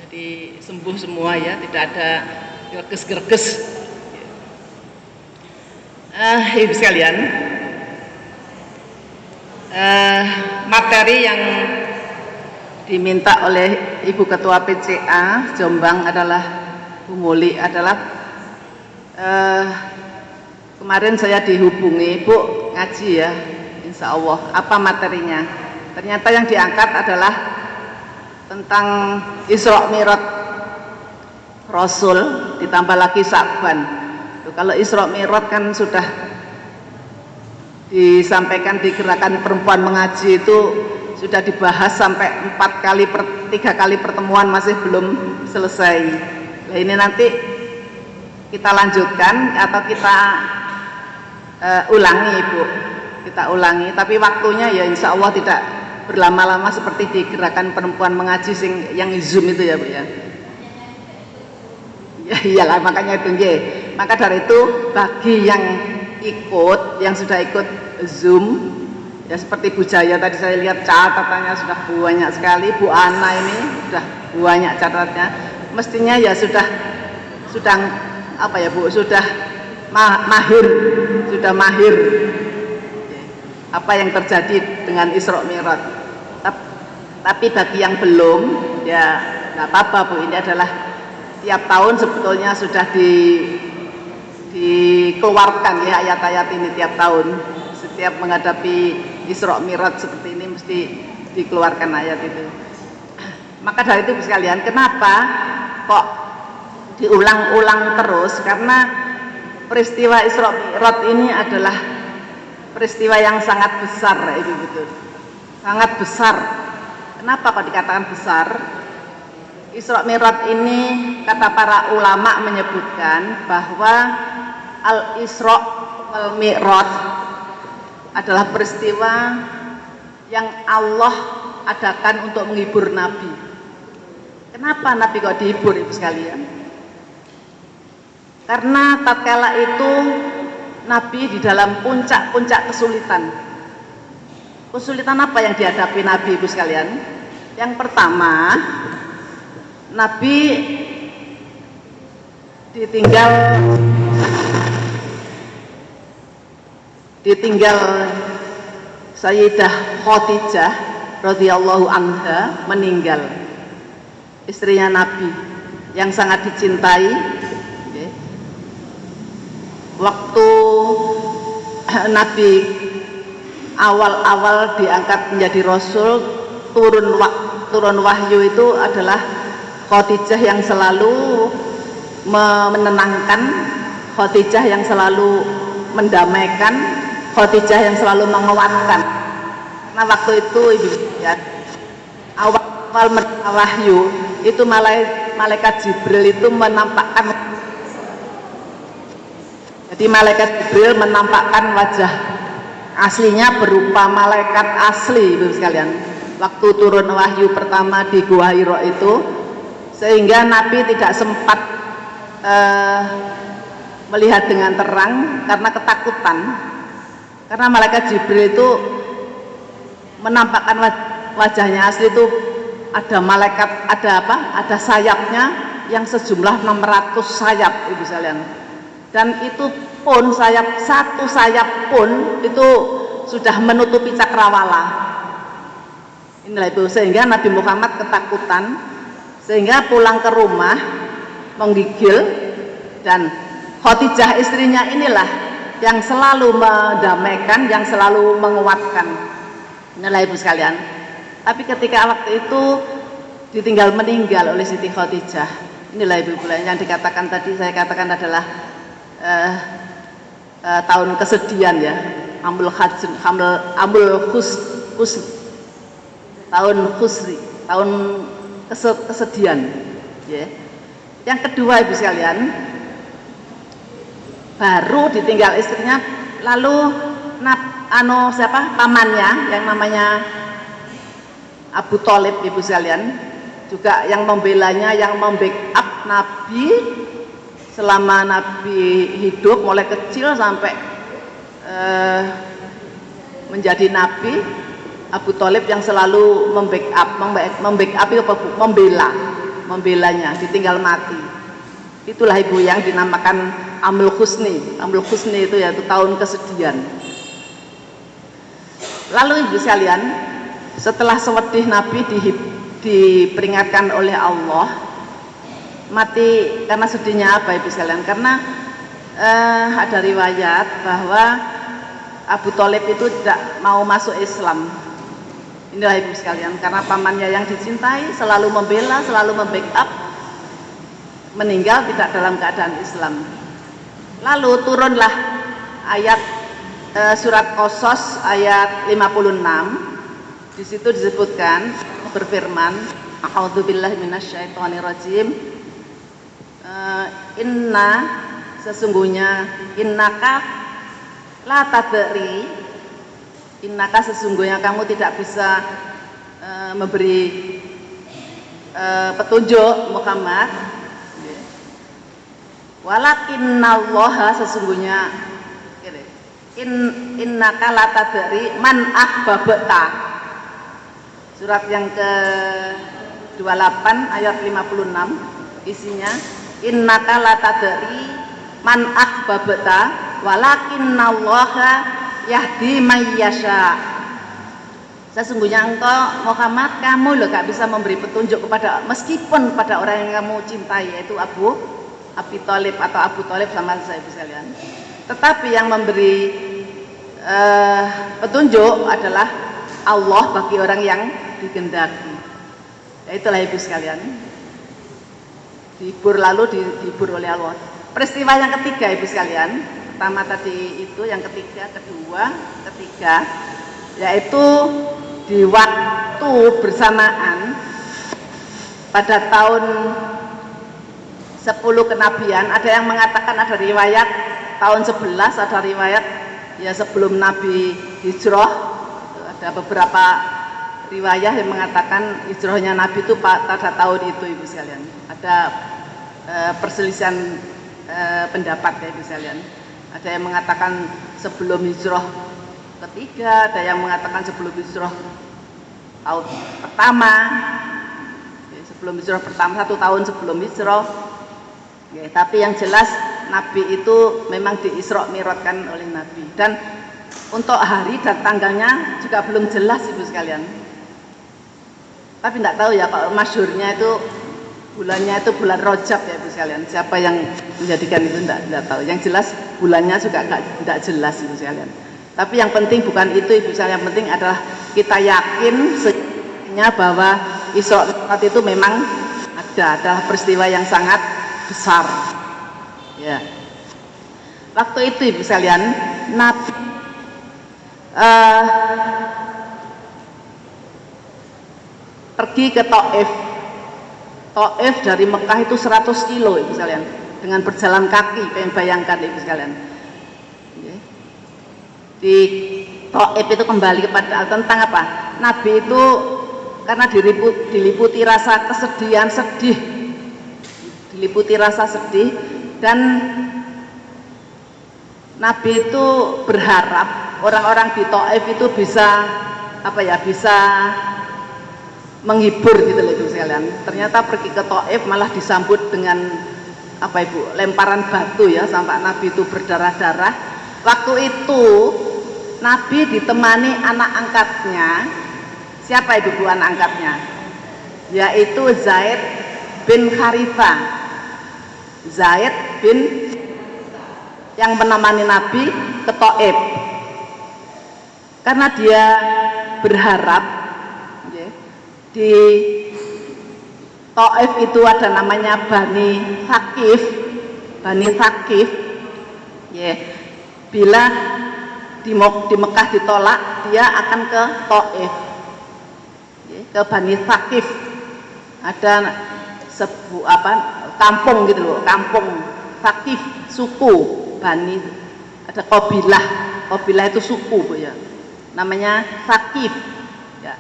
Jadi sembuh semua ya, tidak ada gerges-gerges. Ibu sekalian, materi yang diminta oleh Ibu Ketua PCA Jombang adalah Bu Muli adalah kemarin saya dihubungi, Bu ngaji ya, insya Allah, apa materinya? Ternyata yang diangkat adalah tentang Isra Mi'raj Rasul ditambah lagi Sa'ban. Kalau Isra Mi'raj kan sudah disampaikan di gerakan perempuan mengaji itu sudah dibahas sampai 3 kali pertemuan masih belum selesai. Nah, ini nanti kita lanjutkan atau kita ulangi Bu, kita ulangi, tapi waktunya ya insya Allah tidak berlama-lama seperti di gerakan perempuan mengaji yang Zoom itu ya Bu ya. Ya iyalah, makanya itu ya. Maka dari itu bagi yang ikut, yang sudah ikut Zoom ya, seperti Bu Jaya tadi saya lihat catatannya sudah banyak sekali, Bu Ana ini sudah banyak catatannya, mestinya ya sudah apa ya Bu, sudah mahir apa yang terjadi dengan Isra Mi'raj. Tapi bagi yang belum ya nggak apa-apa Bu, ini adalah tiap tahun sebetulnya sudah dikeluarkan ya ayat-ayat ini tiap tahun, setiap menghadapi Isra Mi'raj seperti ini mesti dikeluarkan ayat itu. Maka dari itu sekalian, kenapa kok diulang-ulang terus? Karena peristiwa Isra Mi'raj ini adalah peristiwa yang sangat besar, itu betul, sangat besar. Kenapa kok dikatakan besar? Isra Mi'raj ini kata para ulama menyebutkan bahwa Al-Isra wal Mi'raj adalah peristiwa yang Allah adakan untuk menghibur Nabi. Kenapa Nabi kok dihibur Ibu sekalian? Karena tatkala itu Nabi di dalam puncak-puncak kesulitan. Kesulitan apa yang dihadapi Nabi Ibu sekalian? Yang pertama, Nabi ditinggal Sayyidah Khadijah radhiyallahu anha, meninggal, istrinya Nabi yang sangat dicintai. Waktu Nabi awal-awal diangkat menjadi Rasul, turun wahyu itu adalah Khadijah yang selalu menenangkan, Khadijah yang selalu mendamaikan, Khadijah yang selalu menguatkan. Nah waktu itu Ibu ya, awal wahyu itu malaikat Jibril itu menampakkan, jadi malaikat Jibril menampakkan wajah aslinya berupa malaikat asli Ibu sekalian waktu turun wahyu pertama di Gua Hira itu, sehingga Nabi tidak sempat melihat dengan terang karena ketakutan, karena malaikat Jibril itu menampakkan wajahnya asli itu ada malaikat, ada sayapnya yang sejumlah 600 sayap Ibu sekalian, dan itu pun satu sayap pun itu sudah menutupi cakrawala. Inilah Ibu, sehingga Nabi Muhammad ketakutan, sehingga pulang ke rumah menggigil, dan Khadijah istrinya inilah yang selalu mendamaikan, yang selalu menguatkan. Inilah Ibu sekalian. Tapi ketika waktu itu ditinggal meninggal oleh Siti Khadijah, inilah Ibu yang dikatakan tadi saya katakan adalah tahun kesedihan ya, tahun khusri, tahun kesedihan ya. Yang kedua Ibu sekalian, baru ditinggal istrinya, lalu pamannya yang namanya Abu Thalib Ibu sekalian juga yang membelanya, yang membackup Nabi selama Nabi hidup, mulai kecil sampai menjadi Nabi. Abu Thalib yang selalu membela membelanya, ditinggal mati. Itulah ibu yang dinamakan Amul Husni. Amul Husni itu yaitu tahun kesedihan. Lalu ibu sekalian, setelah sewedih Nabi diperingatkan oleh Allah mati karena sedihnya apa ibu sekalian? Karena ada riwayat bahwa Abu Thalib itu tidak mau masuk Islam. Inilah ibu sekalian, karena pamannya yang dicintai selalu membela, selalu membackup, meninggal tidak dalam keadaan Islam. Lalu turunlah ayat surat Qasas ayat 56. Di situ disebutkan, berfirman, a'udzubillahi minasyaitonirrajim, inna, sesungguhnya, innaka la tadri, innaka sesungguhnya kamu tidak bisa memberi petunjuk Muhammad, walakinnallaha sesungguhnya innaka la tadri man ahbabta. Surat yang ke-28 ayat 56 isinya, innaka la tadri man ahbabta walakinnallaha yahdi may yasha. Sesungguhnya engkau Muhammad, kamu loh gak bisa memberi petunjuk kepada, meskipun pada orang yang kamu cintai, yaitu Abi Thalib atau Abu Thalib sama saya sekalian. Tetapi yang memberi petunjuk adalah Allah bagi orang yang dikehendaki. Ya itulah ibu sekalian. Dihibur dihibur oleh Allah. Peristiwa yang ketiga ibu sekalian, pertama tadi itu, yang ketiga, kedua, ketiga, yaitu di waktu bersamaan pada tahun 10 kenabian. Ada yang mengatakan, ada riwayat tahun 11, ada riwayat ya sebelum Nabi hijrah. Ada beberapa riwayat yang mengatakan hijrahnya Nabi itu pada tahun itu ibu sekalian. Ada perselisihan pendapat ya ibu sekalian. Ada yang mengatakan sebelum hijrah ketiga, ada yang mengatakan sebelum hijrah tahun pertama, sebelum hijrah pertama, 1 tahun sebelum hijrah. Ya, tapi yang jelas Nabi itu memang diisra mi'rajkan oleh Nabi, dan untuk hari dan tanggalnya juga belum jelas ibu sekalian. Tapi tidak tahu ya, kalau masyhurnya itu bulannya itu bulan Rajab ya ibu sekalian. Siapa yang menjadikan itu tidak tahu. Yang jelas bulannya juga tidak jelas ibu sekalian. Tapi yang penting bukan itu ibu sekalian, yang penting adalah kita yakin sebenarnya bahwa Isra Mi'raj itu memang adalah peristiwa yang sangat besar. Ya. Waktu itu ibu sekalian, Nabi pergi ke Taif. Taif dari Mekah itu 100 kilo ibu sekalian, dengan berjalan kaki. Pengen bayangkan ibu sekalian. Di Taif itu kembali kepada tentang apa? Nabi itu karena diliputi rasa kesedihan, diliputi rasa sedih, dan Nabi itu berharap orang-orang di Taif itu bisa bisa menghibur gitu loh ibu sekalian. Ternyata pergi ke Taif malah disambut dengan lemparan batu ya, sampai Nabi itu berdarah-darah. Waktu itu Nabi ditemani anak angkatnya. Siapa itu bu anak angkatnya? Yaitu Zaid bin Harithah. Zaid bin yang menemani Nabi ke Taif, karena dia berharap di Taif itu ada namanya Bani Thaqif. Bila di Mekah ditolak, dia akan ke Taif, ke Bani Thaqif. Ada kampung gitu loh, kampung Thaqif, suku Bani, ada kabilah itu suku bu ya, namanya Thaqif ya.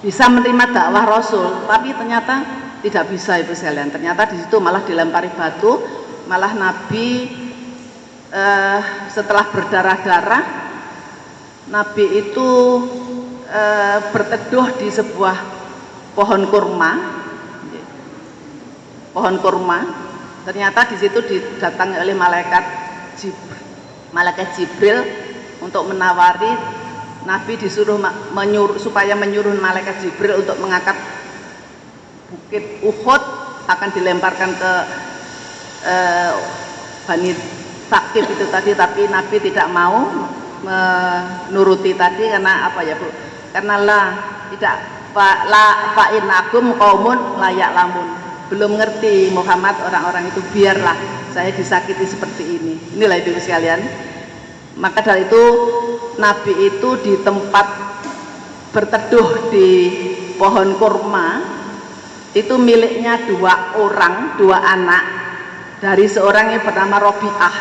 Bisa menerima dakwah Rasul, tapi ternyata tidak bisa ibu sekalian. Ternyata di situ malah dilempari batu, malah Nabi setelah berdarah-darah, Nabi itu berteduh di sebuah pohon kurma. pohon kurma. Ternyata di situ didatangi oleh malaikat Jibril untuk menawari Nabi, disuruh supaya menyuruh malaikat Jibril untuk mengangkat bukit Uhud, akan dilemparkan ke Bani Thaqif itu tadi, tapi Nabi tidak mau menuruti tadi karena apa ya Bu? Karena fa innakum qaumun la ya'lamun. Belum ngerti Muhammad orang-orang itu, biarlah saya disakiti seperti ini. Inilah Ibu sekalian. Maka dari itu Nabi itu di tempat berteduh di pohon kurma itu miliknya dua anak dari seorang yang bernama Robi'ah.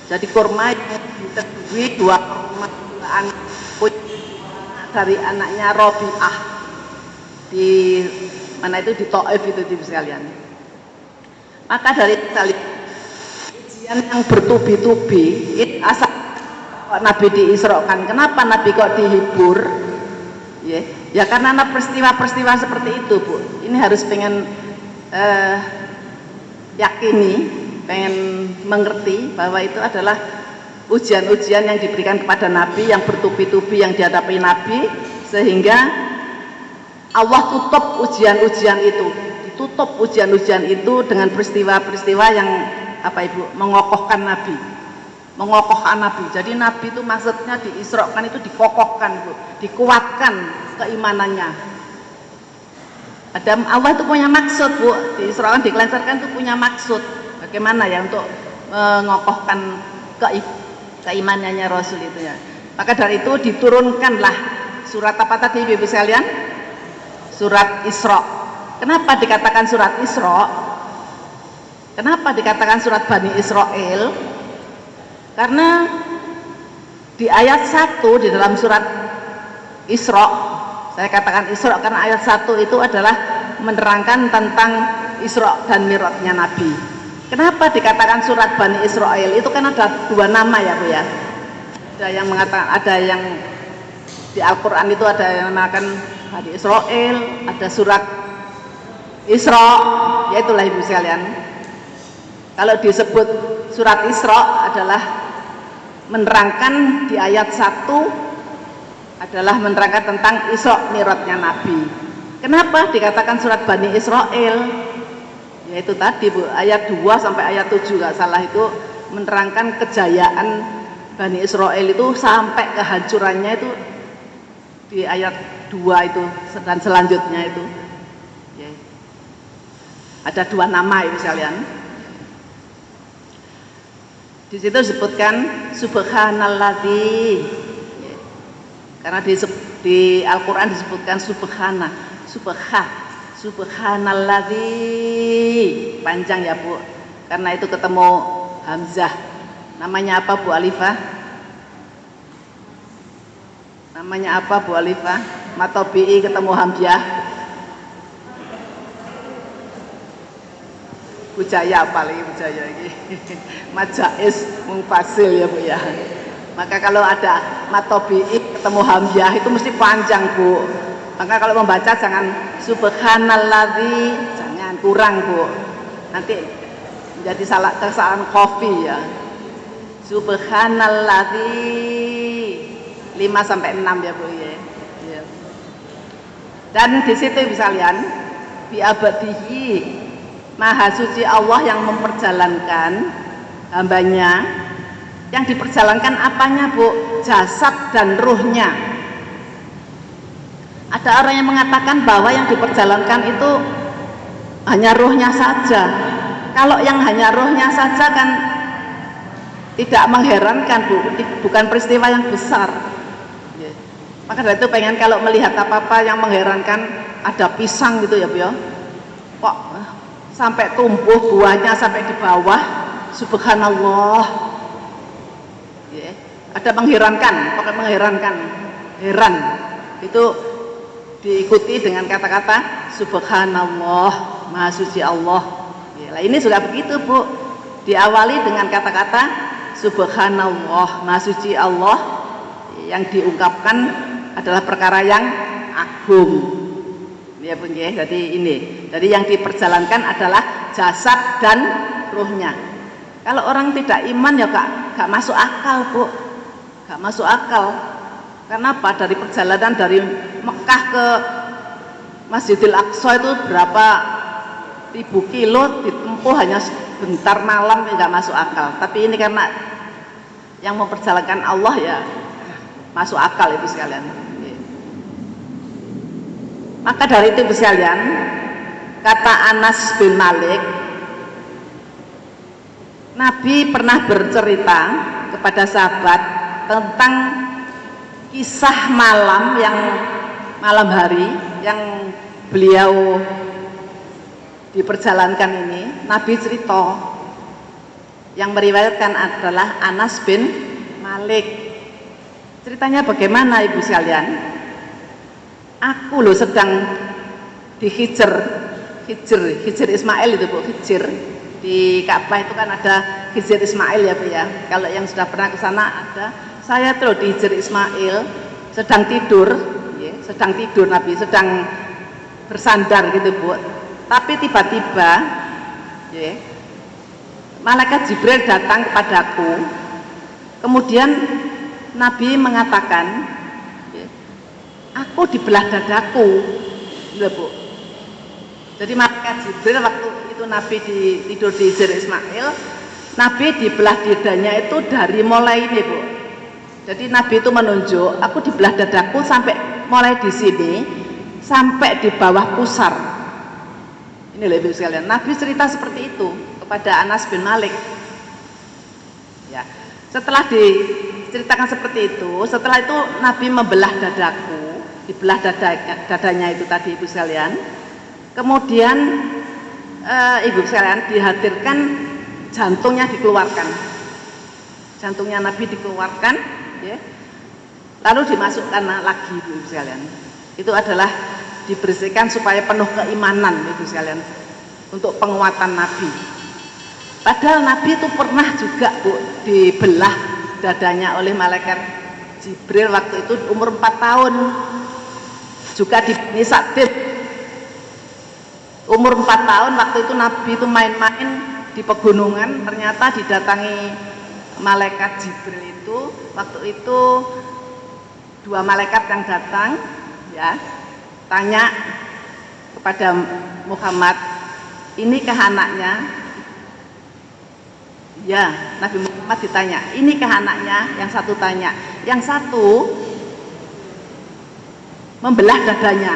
Jadi kurma yang diteduhi dua anak dari anaknya Robi'ah di mana itu, di Taif itu di sekalian. Maka dari ujian yang bertubi-tubi itu asal Nabi diisrokan. Kenapa Nabi kok dihibur? Ya karena peristiwa-peristiwa seperti itu Bu. Ini harus pengen yakini, pengen mengerti bahwa itu adalah ujian-ujian yang diberikan kepada Nabi, yang bertubi-tubi yang dihadapi Nabi, sehingga Allah tutup ujian-ujian itu, ditutup ujian-ujian itu dengan peristiwa-peristiwa yang apa Ibu, mengokohkan Nabi, mengokohkan Nabi. Jadi Nabi itu maksudnya diisrokan itu dikokohkan Bu, dikuatkan keimanannya. Allah itu punya maksud Bu, diisrokan, dikelancarkan itu punya maksud. Bagaimana ya untuk mengokohkan keimanannya Rasul itu ya. Maka dari itu diturunkanlah surat apa tadi Ibu sekalian? Surat Isra. Kenapa dikatakan surat Isra? Kenapa dikatakan surat Bani Israel? Karena di ayat 1 di dalam surat Isra, saya katakan Isra karena ayat 1 itu adalah menerangkan tentang Isra dan Mi'rajnya Nabi. Kenapa dikatakan surat Bani Israel? Itu kan ada dua nama ya Bu ya. Ada yang mengatakan, ada yang di Al-Quran itu ada yang mengatakan Bani Israel, ada surat Isra, yaitulah Ibu sekalian. Kalau disebut surat Isra adalah menerangkan di ayat 1 adalah menerangkan tentang Isra Mi'rajnya Nabi. Kenapa dikatakan surat Bani Israel? Yaitu tadi Bu, ayat 2 sampai ayat 7 nggak salah itu menerangkan kejayaan Bani Israel itu sampai kehancurannya itu di ayat 2 itu dan selanjutnya itu. Ya. Ada dua nama Ibu sekalian. Di situ disebutkan subhanalladzi. Ya. Karena di Al-Qur'an disebutkan subhanalladzi, panjang ya Bu. Karena itu ketemu hamzah. Namanya apa Bu Alifah? Namanya apa Bu Alifah? Matobi'i ketemu hamzah. Bujaya paling bujaya ini. Majais mungfasil ya Bu ya. Maka kalau ada matobi'i ketemu hamzah itu mesti panjang Bu. Maka kalau membaca jangan subhanalladzi, jangan kurang Bu. Nanti menjadi kesalahan kofi ya. Subhanalladzi 5 sampai 6 ya Bu ya. Ya. Dan di situ bisa lihat bi abadihi, Maha suci Allah yang memperjalankan hambanya. Yang diperjalankan apanya Bu? Jasad dan ruhnya. Ada orang yang mengatakan bahwa yang diperjalankan itu hanya ruhnya saja. Kalau yang hanya ruhnya saja kan tidak mengherankan Bu, bukan peristiwa yang besar. Maka dari itu pengen kalau melihat apa-apa yang mengherankan, ada pisang gitu ya Bu ya, kok sampai tumbuh buahnya sampai di bawah, subhanallah ya. Ada mengherankan, pokoknya mengherankan, heran. Itu diikuti dengan kata-kata subhanallah, maha suci Allah ya. Ini sudah begitu Bu, diawali dengan kata-kata subhanallah, maha suci Allah, yang diungkapkan adalah perkara yang agung. Ya Bung ya, jadi ini. Jadi yang diperjalankan adalah jasad dan ruhnya. Kalau orang tidak iman ya gak masuk akal, Bu. Gak masuk akal. Kenapa? Dari perjalanan dari Mekah ke Masjidil Aqsa itu berapa ribu kilo ditempuh hanya sebentar malam, ya gak masuk akal. Tapi ini karena yang memperjalankan Allah ya masuk akal itu sekalian. Maka dari itu sekalian, kata Anas bin Malik, Nabi pernah bercerita kepada sahabat tentang kisah malam hari yang beliau diperjalankan ini. Nabi cerita, yang meriwayatkan adalah Anas bin Malik. Ceritanya bagaimana Ibu sekalian? Aku loh sedang di Hijr Ismail itu Bu, Hijr di Ka'bah itu kan ada Hijr Ismail ya Bu ya. Kalau yang sudah pernah ke sana ada. Saya tuh di Hijr Ismail sedang tidur, ya, Nabi sedang bersandar gitu Bu. Tapi tiba-tiba, ya, malaikat Jibril datang kepadaku. Kemudian Nabi mengatakan, aku dibelah dadaku, ya Bu. Jadi malaikat Jibril waktu itu Nabi tidur di Hijr Ismail, Nabi dibelah dadanya itu dari mulai ini Bu. Jadi Nabi itu menunjuk, aku dibelah dadaku sampai mulai di sini sampai di bawah pusar. Ini loh Ibu sekalian, Nabi cerita seperti itu kepada Anas bin Malik. Ya, setelah diceritakan seperti itu, setelah itu Nabi membelah dadaku, dibelah dadanya itu tadi Ibu sekalian. Kemudian Ibu sekalian dihadirkan jantungnya dikeluarkan, jantungnya Nabi dikeluarkan, ya. Lalu dimasukkan lagi Ibu sekalian. Itu adalah dibersihkan supaya penuh keimanan Ibu sekalian, untuk penguatan Nabi. Padahal Nabi itu pernah juga Bu dibelah dadanya oleh malaikat Jibril waktu itu umur 4 tahun. Juga di Bani Sa'did umur 4 tahun, waktu itu Nabi itu main-main di pegunungan, ternyata didatangi malaikat Jibril itu. Waktu itu 2 malaikat yang datang, ya, tanya kepada Muhammad, inikah anaknya? Ya, Nabi Muhammad ditanya, inikah anaknya? Yang satu tanya, yang satu membelah dadanya,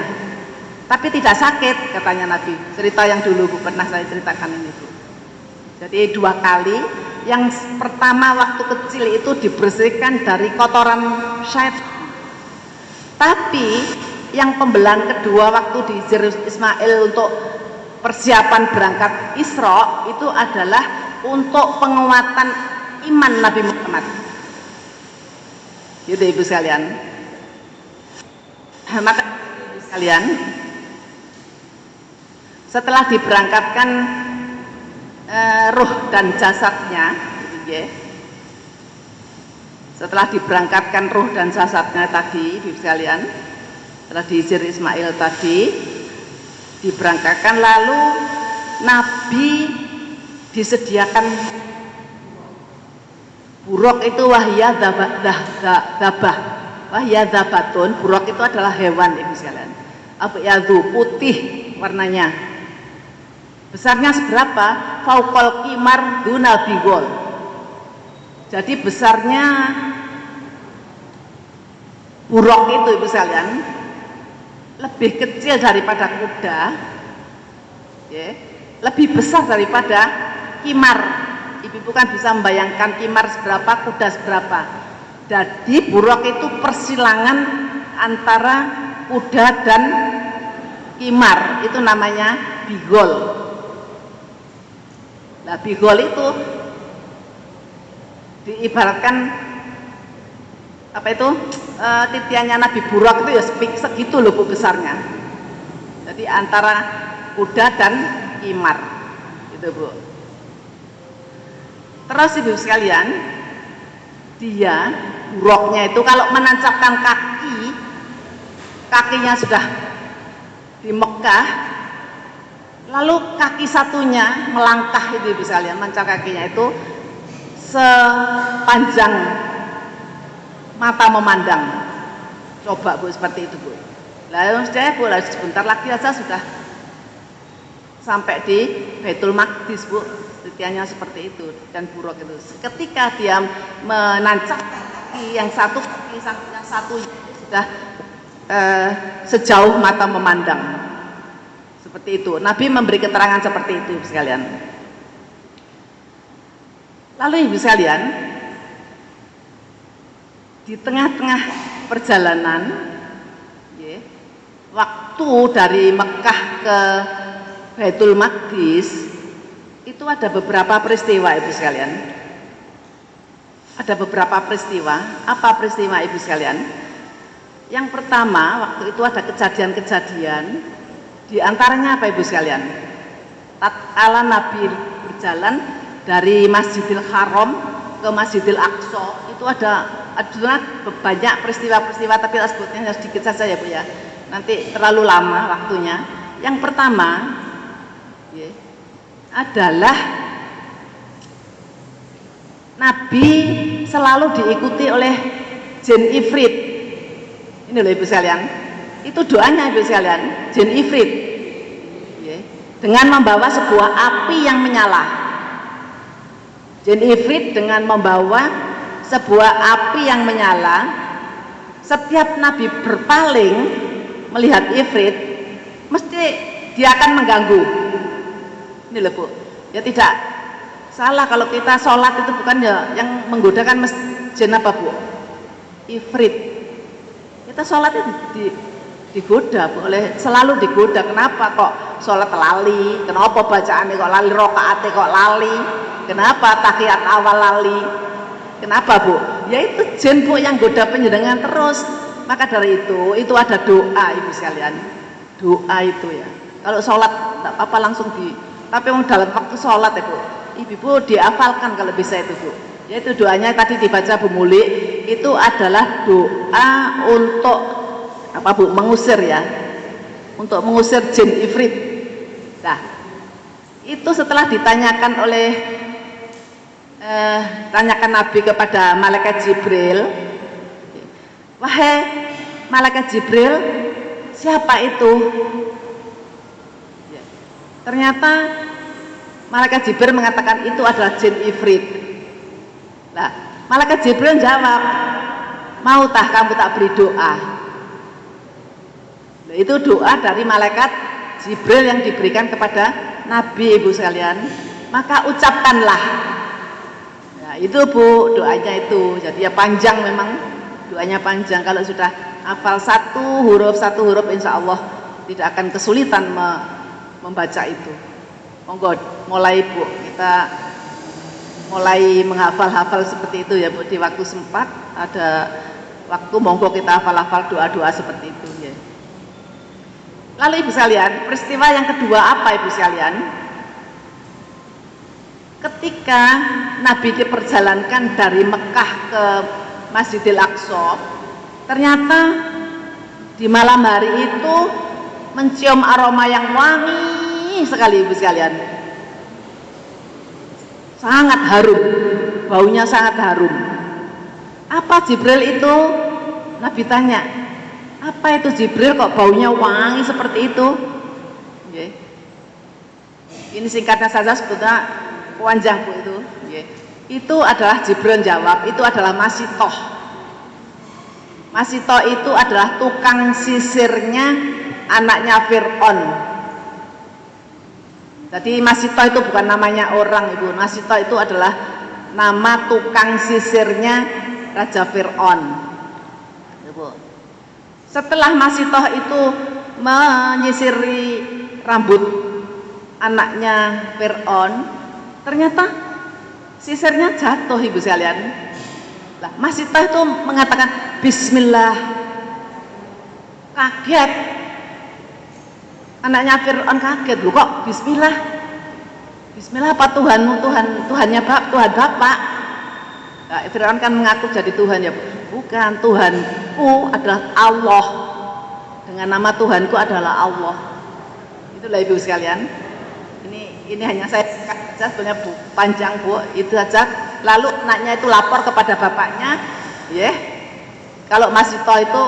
tapi tidak sakit, katanya Nabi. Cerita yang dulu Bu pernah saya ceritakan ini Bu. Jadi 2 kali. Yang pertama waktu kecil itu dibersihkan dari kotoran syaitan. Tapi yang pembelahan kedua waktu di Hijr Ismail untuk persiapan berangkat Isra itu adalah untuk penguatan iman Nabi Muhammad. Gitu Ibu sekalian. Maka Ibu sekalian, setelah diberangkatkan ruh dan jasadnya, ya, setelah diberangkatkan ruh dan jasadnya tadi Ibu sekalian, setelah di Hijr Ismail tadi diberangkatkan, lalu Nabi disediakan buruk itu wahiyadzabatun. Buruk itu adalah hewan Ibu sekalian, abyadu, putih warnanya. Besarnya seberapa? Faukol kimar duna bigol. Jadi besarnya buruk itu Ibu sekalian lebih kecil daripada kuda, ya, lebih besar daripada kimar. Ibu kan bisa membayangkan kimar seberapa, kuda seberapa. Jadi buruk itu persilangan antara kuda dan kimar, itu namanya bigol. Nah, bigol itu diibaratkan apa itu, titiannya Nabi Burak itu ya segitu loh Bu besarnya. Jadi antara kuda dan kimar itu Bu. Terus Ibu sekalian, dia buruknya itu kalau menancapkan kakinya sudah di Mekah, lalu kaki satunya melangkah itu Ibu sekalian, mancang kakinya itu sepanjang mata memandang. Coba Bu seperti itu Bu. Lalu saya Bu, sebentar lagi saja sudah sampai di Baitul Maqdis Bu. Setianya seperti itu dan buruk itu. Ketika dia menancap kaki yang satu sudah sejauh mata memandang. Seperti itu. Nabi memberi keterangan seperti itu Ibu sekalian. Lalu Ibu sekalian, di tengah-tengah perjalanan, waktu dari Mekah ke Baitul Maqdis itu ada beberapa peristiwa Ibu sekalian. Ada beberapa peristiwa. Apa peristiwa Ibu sekalian? Yang pertama, waktu itu ada kejadian-kejadian. Di antaranya apa Ibu sekalian? Tatkala Nabi berjalan dari Masjidil Haram ke Masjidil Aqsa, itu adalah banyak peristiwa-peristiwa, tapi sebutnya sedikit saja ya Bu ya. Nanti terlalu lama waktunya. Yang pertama adalah Nabi selalu diikuti oleh jin ifrit. Ini loh Ibu sekalian, itu doanya Ibu sekalian, jin ifrit dengan membawa sebuah api yang menyala. Jin ifrit dengan membawa sebuah api yang menyala. Setiap Nabi berpaling melihat ifrit, mesti dia akan mengganggu. Ini loh Bu, ya tidak salah kalau kita sholat itu bukan ya yang menggodakan jin apa Bu? Ifrit. Kita sholat itu digoda Bu, selalu digoda. Kenapa kok sholat lali? Kenapa bacaannya kok lali, rokaatnya kok lali? Kenapa tahiyat awal lali? Kenapa Bu? Ya itu jin Bu yang goda penjenengan terus. Maka dari itu ada doa Ibu sekalian. Doa itu ya. Kalau sholat tidak apa-apa langsung tapi dalam waktu sholat ya Bu, Ibu dihafalkan kalau bisa itu Bu. Yaitu doanya tadi dibaca Bu Muli, itu adalah doa untuk apa Bu? Mengusir ya. Untuk mengusir jin ifrit. Nah, itu setelah ditanyakan oleh tanyakan Nabi kepada malaikat Jibril, wahai malaikat Jibril, siapa itu? Ternyata malaikat Jibril mengatakan itu adalah jin ifrit. Nah, malaikat Jibril jawab, mautah kamu tak beri doa? Nah, itu doa dari malaikat Jibril yang diberikan kepada Nabi Ibu sekalian. Maka ucapkanlah. Nah, itu Bu doanya itu. Jadi ya panjang memang, doanya panjang. Kalau sudah hafal satu huruf insya Allah tidak akan kesulitan membaca itu. Monggo mulai Bu, kita mulai menghafal-hafal seperti itu ya Bu. Di waktu sempat ada waktu, monggo kita hafal-hafal doa-doa seperti itu ya. Lalu Ibu sekalian, peristiwa yang kedua apa Ibu sekalian? Ketika Nabi diperjalankan dari Mekah ke Masjidil Aqsa, ternyata di malam hari itu mencium aroma yang wangi sekali Ibu sekalian. Sangat harum, baunya sangat harum. Apa Jibril itu? Nabi tanya, apa itu Jibril kok baunya wangi seperti itu? Ini singkatnya saja, sebetulnya panjang Bu itu. Itu adalah Jibril jawab, itu adalah Masitoh. Masitoh itu adalah tukang sisirnya anaknya Fir'aun. Jadi Masitoh itu bukan namanya orang Ibu. Masitoh itu adalah nama tukang sisirnya Raja Fir'aun. Setelah Masitoh itu menyisiri rambut anaknya Fir'aun, ternyata sisirnya jatuh Ibu sekalian. Lah, Masitoh itu mengatakan Bismillah. Kaget. Anaknya Fir'aun kaget, loh kok Bismillah? Bismillah apa Tuhanmu? Tuhannya Tuhan Bapak. Nah, Fir'aun kan mengaku jadi Tuhan ya. Bukan, Tuhanku adalah Allah. Dengan nama Tuhanku adalah Allah. Itulah Ibu sekalian. Ini hanya saya saja, sebenarnya Bu, panjang Bu, itu saja. Lalu anaknya itu lapor kepada bapaknya, ya. Kalau Mas Ito itu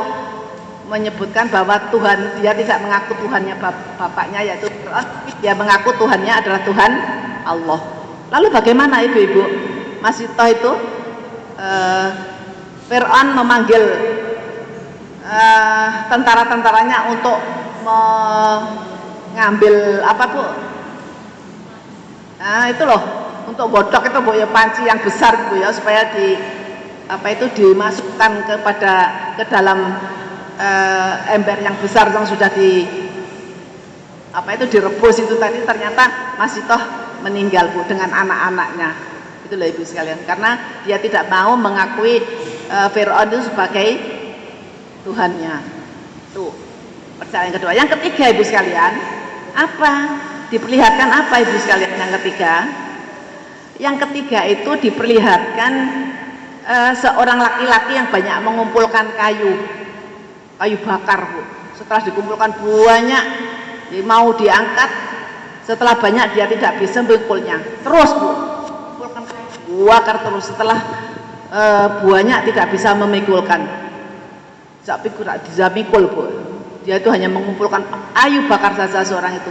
menyebutkan bahwa Tuhan, dia tidak mengaku Tuhannya bapaknya yaitu Fir'aun, dia mengaku Tuhannya adalah Tuhan Allah. Lalu bagaimana Ibu-ibu? Mas Ito itu Fir'aun memanggil tentara-tentaranya untuk mengambil apa Bu? Nah itu loh, untuk godok itu Bu ya, panci yang besar Bu ya, supaya dimasukkan ke dalam ember yang besar yang sudah direbus itu tadi. Ternyata Mas Ito meninggal Bu dengan anak-anaknya. Itulah Ibu sekalian, karena dia tidak mau mengakui Fir'aun itu sebagai Tuhannya. Tuh, percaya yang kedua. Yang ketiga Ibu sekalian, apa? Diperlihatkan apa Ibu sekalian yang ketiga? Yang ketiga itu diperlihatkan seorang laki-laki yang banyak mengumpulkan kayu bakar Bu. Setelah dikumpulkan banyak, mau diangkat, setelah banyak dia tidak bisa memikulnya. Terus Bu, kumpulkan kayu bakar terus. Setelah banyak tidak bisa memikulkan, tidak bisa mikul Bu. Dia itu hanya mengumpulkan kayu bakar saja seorang itu.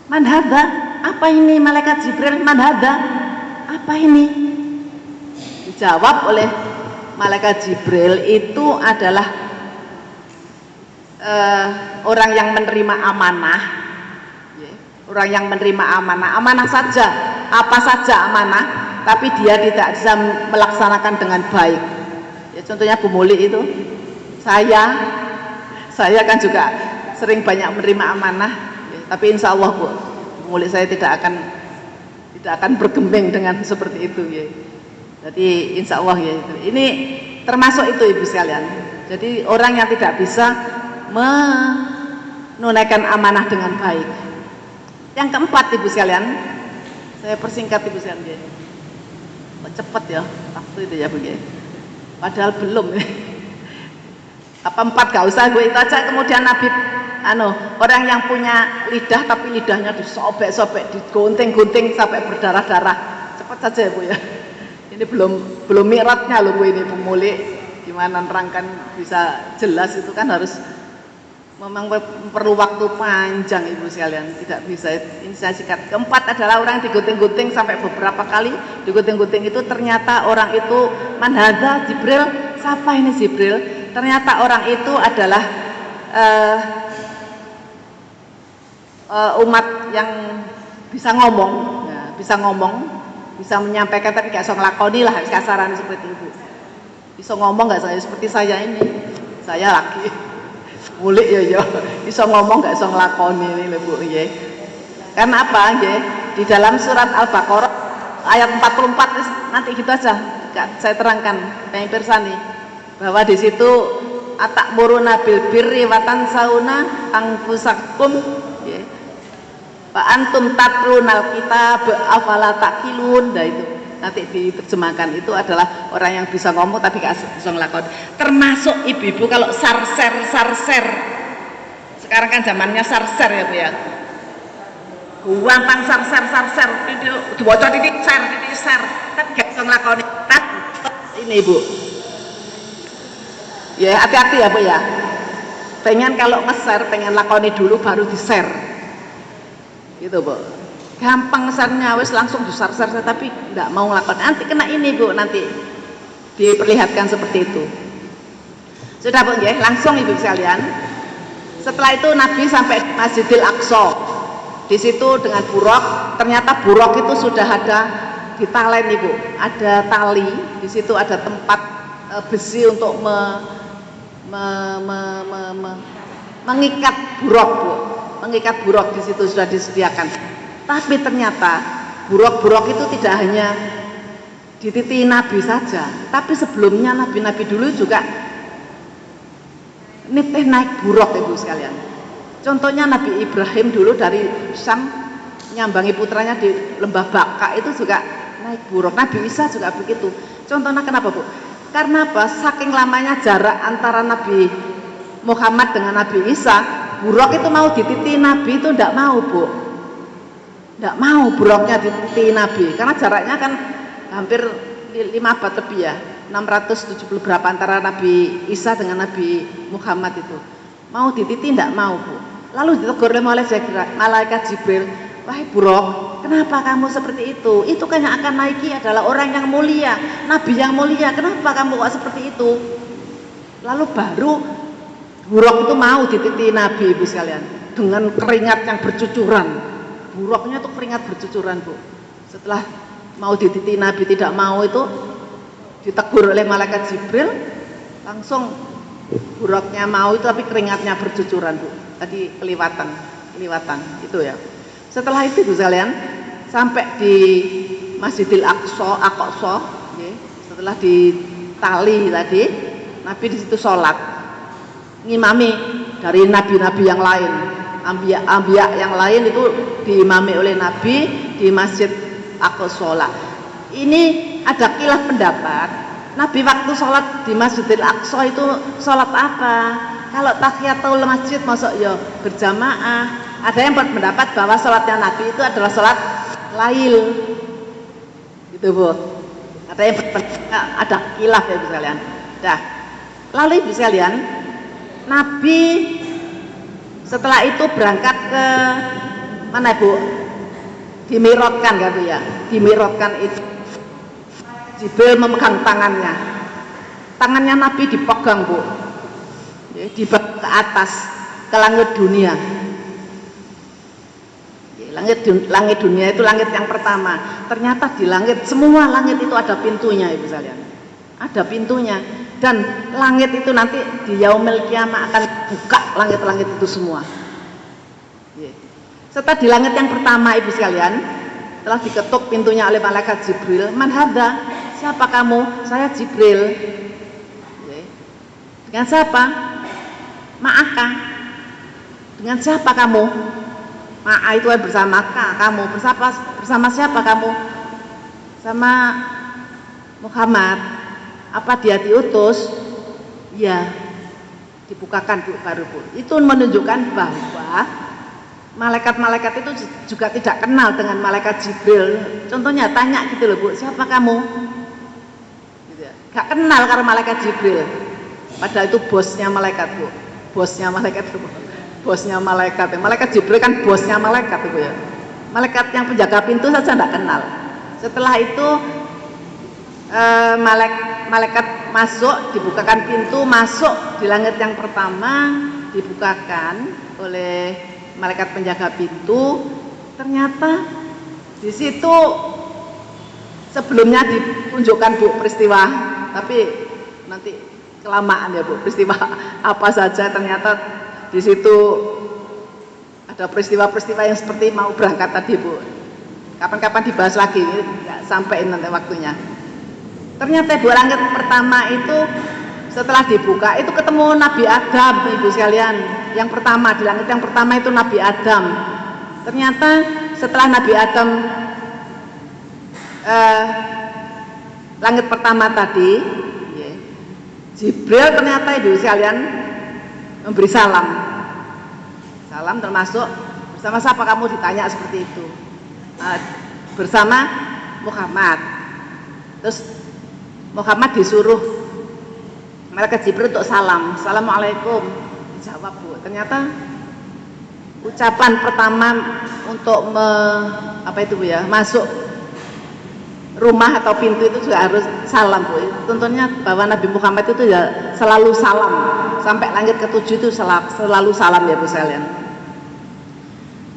Man hadza? Apa ini malaikat Jibril? Man hadza? Apa ini? Dijawab oleh malaikat Jibril, itu adalah orang yang menerima amanah. Orang yang menerima amanah saja, apa saja amanah, tapi dia tidak bisa melaksanakan dengan baik. Ya, contohnya Bu Muli itu, saya kan juga sering banyak menerima amanah. Tapi insya Allah Bu Muli saya tidak akan bergeming dengan seperti itu ya. Jadi insya Allah ya. Ini termasuk itu Ibu sekalian. Jadi orang yang tidak bisa menunaikan amanah dengan baik. Yang keempat Ibu sekalian, saya persingkat Ibu sekalian ya. Cepat ya waktu itu ya Bu ya. Padahal belum ya. Apa 4 gak usah gue itu aja. Kemudian Nabi orang yang punya lidah tapi lidahnya disobek-sobek, digunting-gunting sampai berdarah-darah. Cepat saja ya Bu ya. Ini belum mi'rajnya loh Bu ini Bu Muli. Gimana nerangkan bisa jelas itu kan harus memang perlu waktu panjang Ibu sekalian, tidak bisa. Ini saya sikat. Keempat adalah orang yang digunting-gunting sampai beberapa kali digunting-gunting itu, ternyata orang itu man hadza Jibril, siapa ini Jibril? Ternyata orang itu adalah umat yang bisa ngomong, ya, bisa menyampaikan tapi gak bisa ngelakoni lah, kasaran seperti itu. Bisa ngomong gak saya seperti saya ini, saya laki mulik ya, bisa ngomong gak bisa ngelakoni ini Bu ya. Karena apa ya? Di dalam surat Al-Baqarah ayat 44 nanti gitu aja, saya terangkan pengen persani bahwa di situ atakmuruna bil birri wa tansawna anfusakum ya. Wa antum tatlunal kitab afala taqilun. Nah itu nanti diterjemahkan, itu adalah orang yang bisa ngomong tapi gak bisa ngelakon. Termasuk ibu-ibu kalau sarser. Sekarang kan zamannya sarser ya Bu ya. Gampang sarser video diwaca titik share tapi gak bisa ngelakoni. Ini Ibu. Ya hati-hati ya Bu ya. Pengen kalau nge-share pengen lakoni dulu baru di-share. Gitu Bu. Gampang nge-share-nya wis langsung di-share tapi enggak mau ngelakoni. Nanti kena ini Bu, nanti diperlihatkan seperti itu. Sudah Bu ya, langsung Ibu sekalian. Setelah itu Nabi sampai Masjidil Aqsa. Di situ dengan buruk, ternyata buruk itu sudah ada di talen Ibu. Ada tali, di situ ada tempat besi untuk mengikat buruk Bu. Mengikat buruk di situ sudah disediakan. Tapi ternyata buruk-buruk itu tidak hanya dititihi Nabi saja, tapi sebelumnya Nabi-Nabi dulu juga nitih naik buruk Ibu sekalian. Contohnya Nabi Ibrahim dulu dari Syam nyambangi putranya di lembah Baka itu juga naik buruk. Nabi Isa juga begitu. Contohnya kenapa Bu? Karena apa? Saking lamanya jarak antara Nabi Muhammad dengan Nabi Isa, buruk itu mau dititi Nabi itu tidak mau, Bu. Tidak mau buruknya dititi Nabi, karena jaraknya kan hampir 5 abad lebih ya, 670 berapa antara Nabi Isa dengan Nabi Muhammad itu. Mau dititi tidak mau, Bu. Lalu ditegur oleh malaikat Jibril, wahai buruk, kenapa kamu seperti itu? Itu kan yang akan naiki adalah orang yang mulia, Nabi yang mulia, kenapa kamu kok seperti itu? Lalu baru buruk itu mau dititi Nabi, Ibu sekalian, dengan keringat yang bercucuran. Buruknya itu keringat bercucuran, Bu. Setelah mau dititi Nabi tidak mau itu ditegur oleh malaikat Jibril, langsung buruknya mau itu tapi keringatnya bercucuran, Bu. Tadi kelewatan itu ya. Setelah itu, Bu sekalian, sampai di Masjidil Aqsa, ya, setelah ditali tadi, Nabi di situ sholat, ngimami dari nabi-nabi yang lain, ambiya yang lain itu diimami oleh Nabi di Masjid Aqsa. Ini ada khilaf pendapat, Nabi waktu sholat di Masjidil Aqsa itu sholat apa? Kalau tahiyatul masjid masuk ya berjamaah. Ada yang berpendapat bahwa sholatnya Nabi itu adalah sholat lail, gitu, Bu. Ada yang berpendapat, ada khilaf ya, Bu sekalian. Dah. Lalu Ibu sekalian, Nabi setelah itu berangkat ke mana, Bu? Dimi'rajkan kan, Bu ya? Dimi'rajkan itu Jibril memegang tangannya. Tangannya Nabi dipegang, Bu. Dibawa ke atas, ke langit dunia. Langit dunia itu langit yang pertama. Ternyata di langit, semua langit itu ada pintunya, Ibu sekalian. Ada pintunya. Dan langit itu nanti di yaumil kiamah akan buka langit-langit itu semua. Setelah di langit yang pertama, Ibu sekalian, telah diketuk pintunya oleh malaikat Jibril. Man hadza? Siapa kamu? Saya Jibril. Dengan siapa? Ma'aka. Dengan siapa kamu? Ma'a itu bersama kamu. Bersama siapa kamu? Sama Muhammad. Apa dia diutus? Ya, dibukakan, Bu, baru, Bu. Itu menunjukkan bahwa malaikat-malaikat itu juga tidak kenal dengan malaikat Jibril. Contohnya tanya gitu loh, Bu, siapa kamu? Gitu ya. Gak kenal karena malaikat Jibril. Padahal itu bosnya malaikat, Bu. Bosnya malaikat, Bu. Bosnya malaikat. Malaikat Jibril kan bosnya malaikat, Bu ya. Malaikat yang penjaga pintu saja tidak kenal. Setelah itu malaikat masuk, dibukakan pintu, masuk di langit yang pertama, dibukakan oleh malaikat penjaga pintu. Ternyata di situ sebelumnya ditunjukkan, Bu, peristiwa, tapi nanti kelamaan ya, Bu, peristiwa apa saja. Ternyata di situ ada peristiwa-peristiwa yang seperti mau berangkat tadi, Bu. Kapan-kapan dibahas lagi, nggak sampai nanti waktunya. Ternyata, Bu, langit pertama itu setelah dibuka itu ketemu Nabi Adam, Ibu sekalian. Yang pertama, di langit yang pertama itu Nabi Adam. Ternyata setelah Nabi Adam langit pertama tadi, Jibril ternyata, Ibu sekalian, memberi salam. Salam termasuk bersama siapa kamu, ditanya seperti itu. Bersama Muhammad. Terus Muhammad disuruh malaikat Jibril untuk salam. Assalamualaikum. Dijawab, Bu. Ternyata ucapan pertama untuk Bu ya, masuk rumah atau pintu itu juga harus salam, Bu. Tentunya bahwa Nabi Muhammad itu ya selalu salam. Sampai langit ke-7 itu selalu salam ya, Bu sekalian.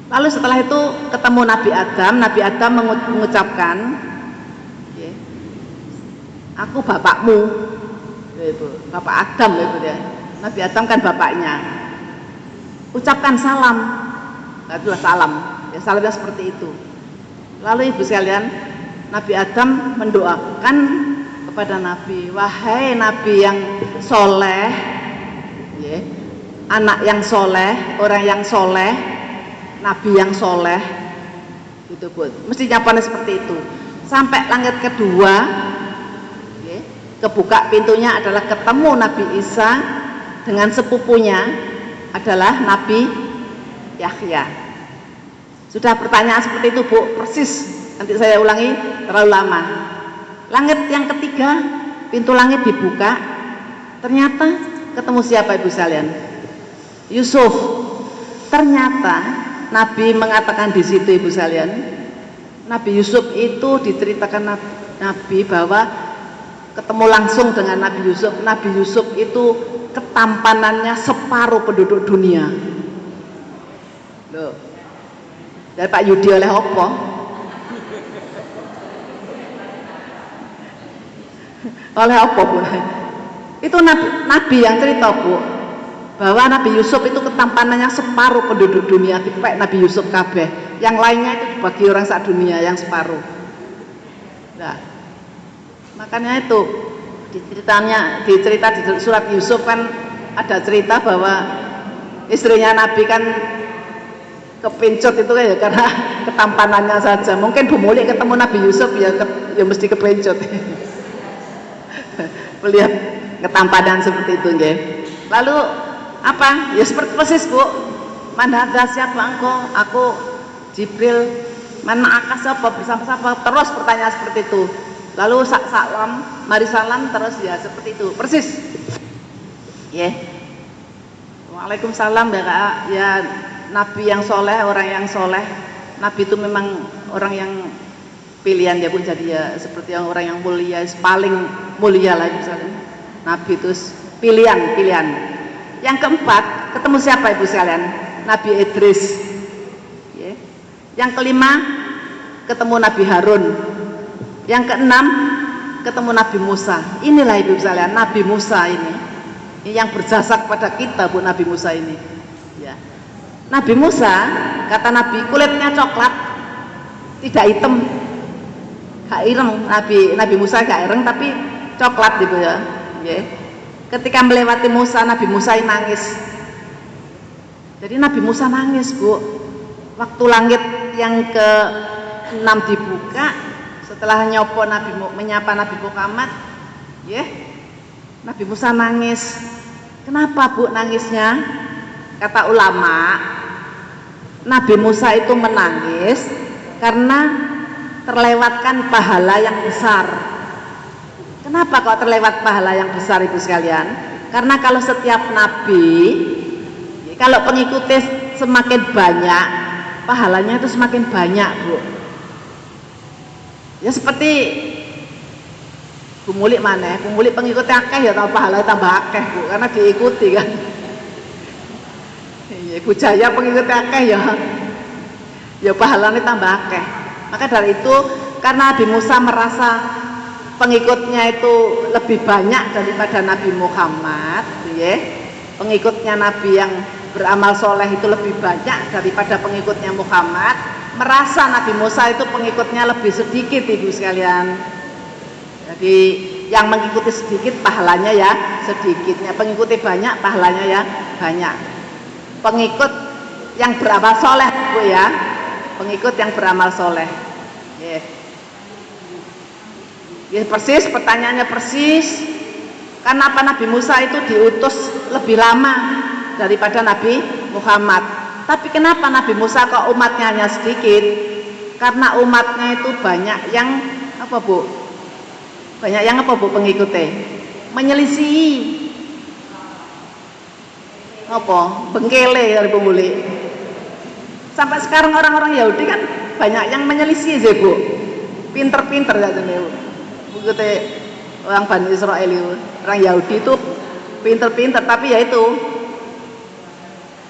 Lalu setelah itu ketemu Nabi Adam. Nabi Adam mengucapkan, aku bapakmu, Bapak Adam ya, Bu ya. Nabi Adam kan bapaknya. Ucapkan salam. Nah, itulah salam. Ya, salamnya seperti itu. Lalu Ibu sekalian, Nabi Adam mendoakan kepada Nabi, wahai Nabi yang soleh, anak yang soleh, orang yang soleh, Nabi yang soleh, gitu, Bu. Mesti jawabannya seperti itu. Sampai langit kedua, kebuka pintunya adalah ketemu Nabi Isa dengan sepupunya, adalah Nabi Yahya. Sudah pertanyaan seperti itu Bu, persis. Nanti saya ulangi, terlalu lama. Langit yang ketiga, pintu langit dibuka. Ternyata ketemu siapa Ibu sekalian? Yusuf. Ternyata Nabi mengatakan di situ Ibu sekalian, Nabi Yusuf itu diceritakan Nabi bahwa ketemu langsung dengan Nabi Yusuf. Nabi Yusuf itu ketampanannya separuh penduduk dunia. Loh, dari Pak Yudi oleh apa? Oleh apa Bu? Itu Nabi yang cerita Bu, bahwa Nabi Yusuf itu ketampanannya separuh penduduk dunia. Dipek Nabi Yusuf kabeh, yang lainnya itu bagi orang sak dunia yang separuh. Nah, makanya itu di cerita di surat Yusuf kan ada cerita bahwa istrinya Nabi kan kepincut itu ya karena ketampanannya saja. Mungkin Bu Muli ketemu Nabi Yusuf ya mesti kepincut. Melihat ketampanan seperti itu nggih. Lalu apa? Ya seperti persis Bu. Mana ada siapa engkau? Aku Jibril. Mana akas apa bersama siapa? Terus pertanyaan seperti itu. Lalu salam, mari salam terus ya seperti itu. Persis. Ya. Yeah. Waalaikumsalam ya Kak. Ya Nabi yang soleh, orang yang soleh. Nabi itu memang orang yang pilihan ya Bu. Jadi ya seperti yang orang yang mulia, paling mulia lah misalnya. Nabi itu pilihan. Yang keempat, ketemu siapa Ibu sekalian? Nabi Idris. Yeah. Yang kelima, ketemu Nabi Harun. Yang keenam, ketemu Nabi Musa. Inilah Ibu sekalian, Nabi Musa ini yang berjasa kepada kita Bu, Nabi Musa ini. Ya. Nabi Musa, kata Nabi, kulitnya coklat, tidak hitam, gak ireng. Nabi Musa gak ireng tapi coklat gitu ya. Yeah. Ketika melewati Musa, Nabi Musa nangis. Jadi Nabi Musa nangis Bu. Waktu langit yang ke-6 dibuka, setelah menyapa Nabi Muhammad, ya, Nabi Musa nangis. Kenapa Bu nangisnya? Kata ulama, Nabi Musa itu menangis karena terlewatkan pahala yang besar. Kenapa kok terlewat pahala yang besar Ibu sekalian? Karena kalau setiap nabi, kalau pengikutnya semakin banyak, pahalanya itu semakin banyak Bu. Ya seperti Bu Muli mana? Bu Muli pengikutnya akeh ya tambah pahala tambah akeh Bu, karena diikuti kan. Ibu Jaya pengikutnya akeh ya pahalanya tambah akeh. Maka dari itu karena Nabi Musa merasa pengikutnya itu lebih banyak daripada Nabi Muhammad, ya. Pengikutnya Nabi yang beramal soleh itu lebih banyak daripada pengikutnya Muhammad. Merasa Nabi Musa itu pengikutnya lebih sedikit Ibu sekalian. Jadi yang mengikuti sedikit pahalanya ya sedikitnya, pengikuti banyak pahalanya ya banyak. Pengikut yang beramal soleh Bu ya, pengikut yang beramal soleh. Yeah. Ya persis, pertanyaannya persis. Kenapa Nabi Musa itu diutus lebih lama daripada Nabi Muhammad? Tapi kenapa Nabi Musa kok umatnya hanya sedikit? Karena umatnya itu banyak yang apa Bu? Banyak yang apa Bu pengikutnya? Menyelisihi. Apa? Bengkele dari pembuli. Sampai sekarang orang-orang Yahudi kan banyak yang menyelisihi sih Bu. Pinter-pinter ya Bu. Begitu orang Bani Israel itu, orang Yahudi itu pinter-pinter tapi ya itu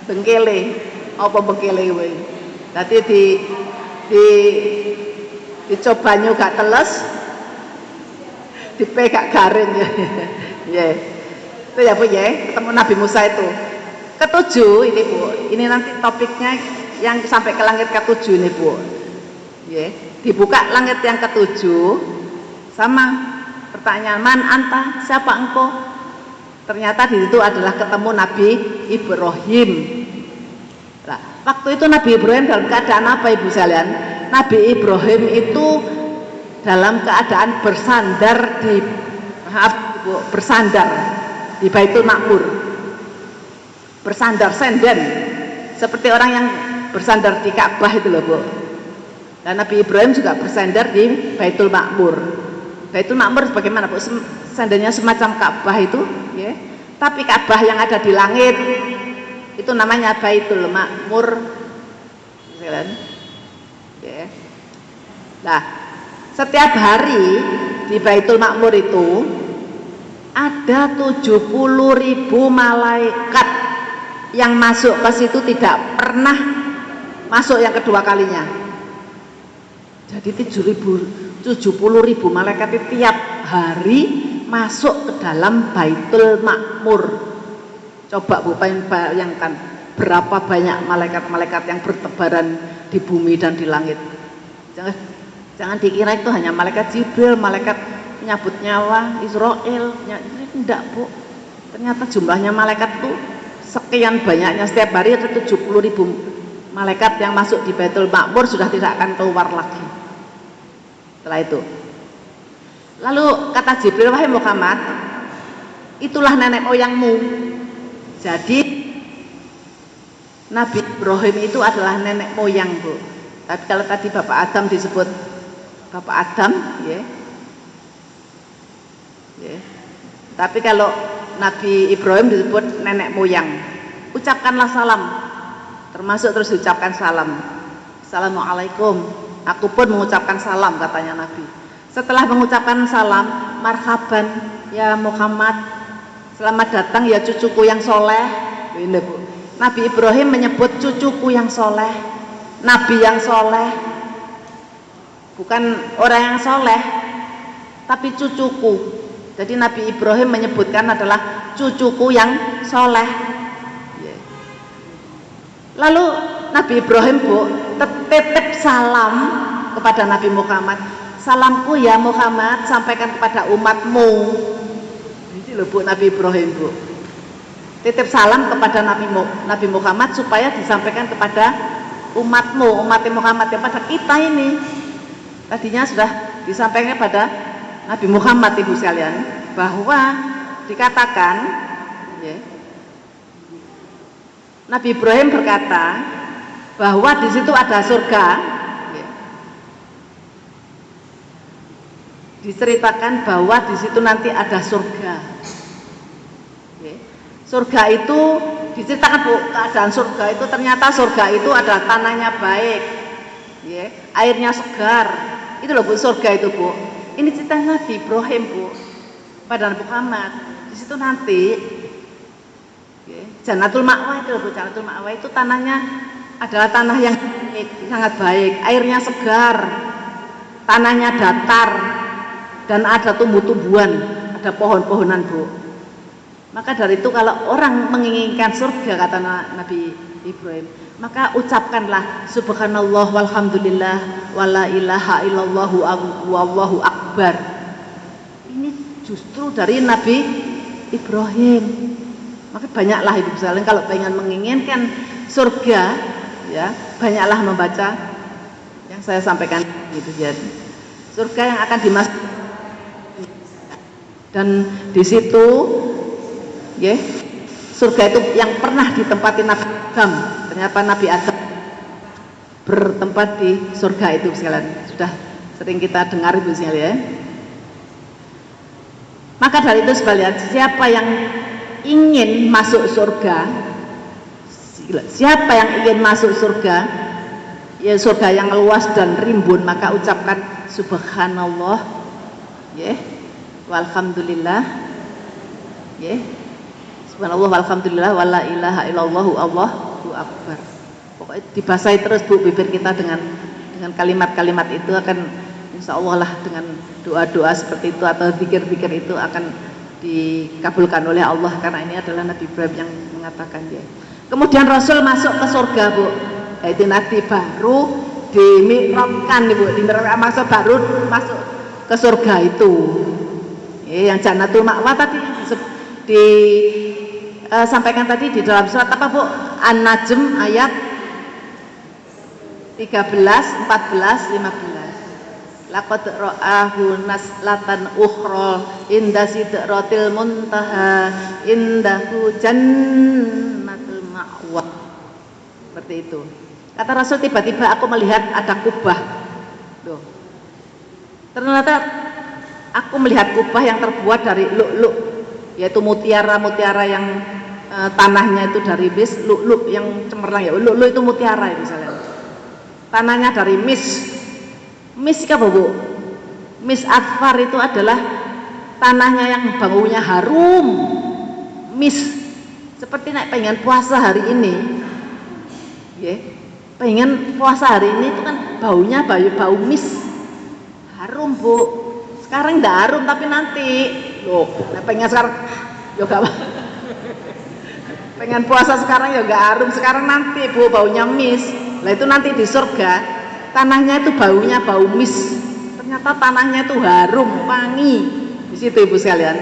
bengkele. Apa bengkele gue? Jadi dicobanya gak teles, dipegak garing ya. Yeah. Itu ya Bu ya, ketemu Nabi Musa itu. Ketujuh ini Bu, ini nanti topiknya yang sampai ke langit ketujuh ini Bu. Ya, dibuka langit yang ketujuh. Sama pertanyaan, man anta, siapa engkau? Ternyata di situ adalah ketemu Nabi Ibrahim. Nah, waktu itu Nabi Ibrahim dalam keadaan apa Ibu sekalian? Nabi Ibrahim itu dalam keadaan bersandar bersandar di Baitul Ma'mur. bersandar senden seperti orang yang bersandar di Ka'bah itu loh Bu. Dan Nabi Ibrahim juga bersandar di Baitul Ma'mur. Baitul Ma'mur bagaimana Bu? Sandarnya semacam Ka'bah itu, ya. Tapi Ka'bah yang ada di langit itu namanya Baitul Ma'mur. Ya. Nah, setiap hari di Baitul Ma'mur itu ada 70.000 malaikat yang masuk ke situ, tidak pernah masuk yang kedua kalinya. Jadi 70.000 malaikat itu tiap hari masuk ke dalam Baitul Ma'mur. Coba Bu bayangkan berapa banyak malaikat-malaikat yang bertebaran di bumi dan di langit. Jangan dikira itu hanya malaikat Jibril, malaikat nyabut nyawa, Israel, enggak Bu. Ternyata jumlahnya malaikat itu sekian banyaknya, setiap hari ada 70.000 malaikat yang masuk di Baitul Ma'mur, sudah tidak akan keluar lagi setelah itu. Lalu kata Jibril, wahai Muhammad, itulah nenek moyangmu. Jadi Nabi Ibrahim itu adalah nenek moyang Bu. Tapi kalau tadi Bapak Adam disebut Bapak Adam, ya. Ya. Tapi kalau Nabi Ibrahim disebut nenek moyang. Ucapkanlah salam, termasuk terus ucapkan salam. Assalamualaikum. Aku pun mengucapkan salam, katanya Nabi. Setelah mengucapkan salam, marhaban ya Muhammad, selamat datang ya cucuku yang soleh. Ini Bu, Nabi Ibrahim menyebut cucuku yang soleh, Nabi yang soleh, bukan orang yang soleh, tapi cucuku. Jadi Nabi Ibrahim menyebutkan adalah cucuku yang soleh. Lalu Nabi Ibrahim Bu titip salam kepada Nabi Muhammad. Salamku ya Muhammad, sampaikan kepada umatmu. Ini loh Bu Nabi Ibrahim Bu. Titip salam kepada Nabi Muhammad supaya disampaikan kepada umatmu, umat Muhammad, yang pada kita ini. Tadinya sudah disampaikan pada Nabi Muhammad Ibu sekalian, bahwa dikatakan ya, Nabi Ibrahim berkata bahwa di situ ada surga, ya. Diceritakan bahwa di situ nanti ada surga, ya. Surga itu diceritakan Bu, keadaan surga itu ternyata surga itu adalah tanahnya baik, ya. Airnya segar, itu loh Bu surga itu Bu. Ini cerita Nabi Ibrahim Bu pada Nabi Muhammad. Di situ nanti Jannatul Ma'wa itu Bu, Jannatul Ma'wa itu tanahnya adalah tanah yang sangat baik, airnya segar, tanahnya datar, dan ada tumbuh-tumbuhan, ada pohon-pohonan Bu. Maka dari itu kalau orang menginginkan surga, kata Nabi Ibrahim, maka ucapkanlah subhanallah walhamdulillah wala ilaha illallah wallahu akbar. Ini justru dari Nabi Ibrahim. Maka banyaklah Ibu sekalian kalau pengen menginginkan surga, ya banyaklah membaca yang saya sampaikan gitu ya. Surga yang akan dimasuk, dan di situ ya, surga itu yang pernah ditempati Nabi Adam. Ternyata Nabi Adam bertempat di surga itu sekalian. Sudah sering kita dengar Ibu sekalian. Maka dari itu sekalian, siapa yang ingin masuk surga, siapa yang ingin masuk surga, ya surga yang luas dan rimbun, maka ucapkan subhanallah, ya, walhamdulillah, ya, subhanallah walhamdulillah wala ilaha illallah Allahu akbar. Pokoknya dibasahi terus Bu bibir kita dengan kalimat-kalimat itu, akan insya Allah lah dengan doa-doa seperti itu atau zikir-zikir itu akan dikabulkan oleh Allah, karena ini adalah Nabi Ibrahim yang mengatakan dia. Kemudian Rasul masuk ke surga Bu, itu nanti baru dimi'rajkan Bu, maksud baru masuk ke surga itu. Ya, yang Jannatul Ma'wa tadi disampaikan tadi di dalam surat apa Bu? An-Najm ayat 13, 14, 15. Laqad ra'ahu naslatan ukhra inda sidratil muntaha indahu jannatul Seperti itu. Kata Rasul, tiba-tiba aku melihat ada kubah. Tuh. Ternyata aku melihat kubah yang terbuat dari lu'lu', yaitu mutiara-mutiara yang tanahnya itu dari bis, lu'lu' yang cemerlang ya. Lu'lu' itu mutiara itu misalnya. Tanahnya dari mis. Mis apa Bu? Mis adfar itu adalah tanahnya yang baunya harum. Mis. Seperti naik pengen puasa hari ini. Ya. Pengen puasa hari ini itu kan baunya bau mis. Harum Bu. Sekarang enggak harum tapi nanti. Loh, nah pengen sekarang juga pengen puasa sekarang ya enggak harum, sekarang nanti Bu baunya mis. Lah itu nanti di surga tanahnya itu baunya bau mis. Ternyata tanahnya itu harum, wangi. Di situ Ibu sekalian.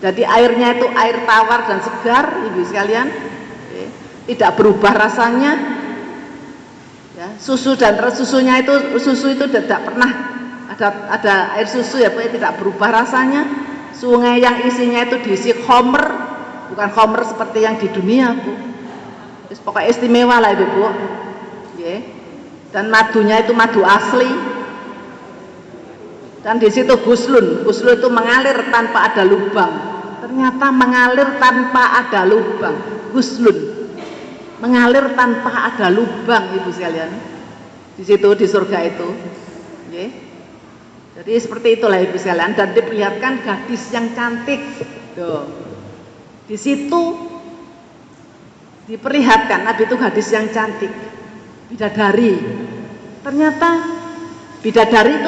Jadi airnya itu air tawar dan segar Ibu sekalian. Tidak berubah rasanya. Ya, susu dan susunya itu tidak pernah ada air susu ya, tidak berubah rasanya. Sungai yang isinya itu diisi khomer, bukan khomer seperti yang di dunia Bu. Pokoknya istimewa lah Ibu Bu. Ya. Dan madunya itu madu asli. Dan di situ guslun itu mengalir tanpa ada lubang. Ternyata mengalir tanpa ada lubang. Guslun mengalir tanpa ada lubang Ibu sekalian. Di situ di surga itu. Ya. Jadi seperti itulah Ibu sekalian, dan diperlihatkan gadis yang cantik. Tuh. Di situ diperlihatkan Nabi itu gadis yang cantik, bidadari. Ternyata bidadari itu